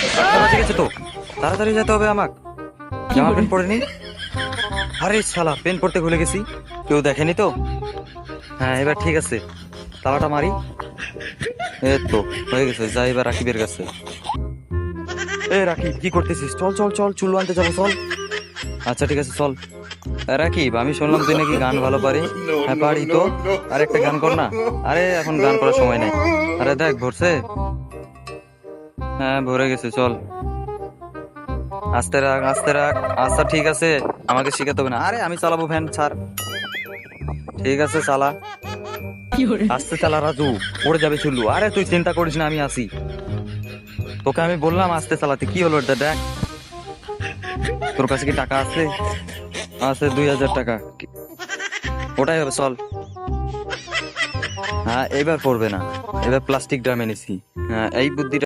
একটা বাজে গেছে তো, তাড়াতাড়ি যেতে হবে আমাক। জামা প্যান্ট পরেনি। আরে শালা, পেন পড়তে ভুলে গেছি। কেউ দেখেনি তো? হ্যাঁ, এবার ঠিক আছে। তালাটা মারি। এই তো হয়ে গেছে, যাই এবার রাকিবের কাছে। এ রাকিব, কি করতেছিস? চল চল চল, চুল আনতে যাবো, চল। আচ্ছা ঠিক আছে, চল। রাকিব, আমি শুনলাম তুই নাকি গান ভালো পারি। হ্যাঁ পারি তো। আর একটা গান কর না। আরে এখন গান করার সময় নাই। আরে দেখ ভরছে। হ্যাঁ ভরে গেছে, চল। আস্তে রাখ, আস্তে রাখ। আচ্ছা ঠিক আছে, আমাকে শিখাতে হবে না। আরে আমি চালাবো, ভ্যান ছাড়। ঠিক আছে চালা। আস্তে চালা রাজু, পড়ে যাবে চুল্লু। আরে তুই চিন্তা করিস না, আমি আসি। তোকে আমি বললাম আস্তে চালাতে, কি হলো এটা দেখ। তোর কাছে কি টাকা আছে? আছে 2000 টাকা। ওটাই হবে, চল। হ্যাঁ এবার পড়বে না, এবার প্লাস্টিক ড্রাম এনেছি। হ্যাঁ এই বুদ্ধিটা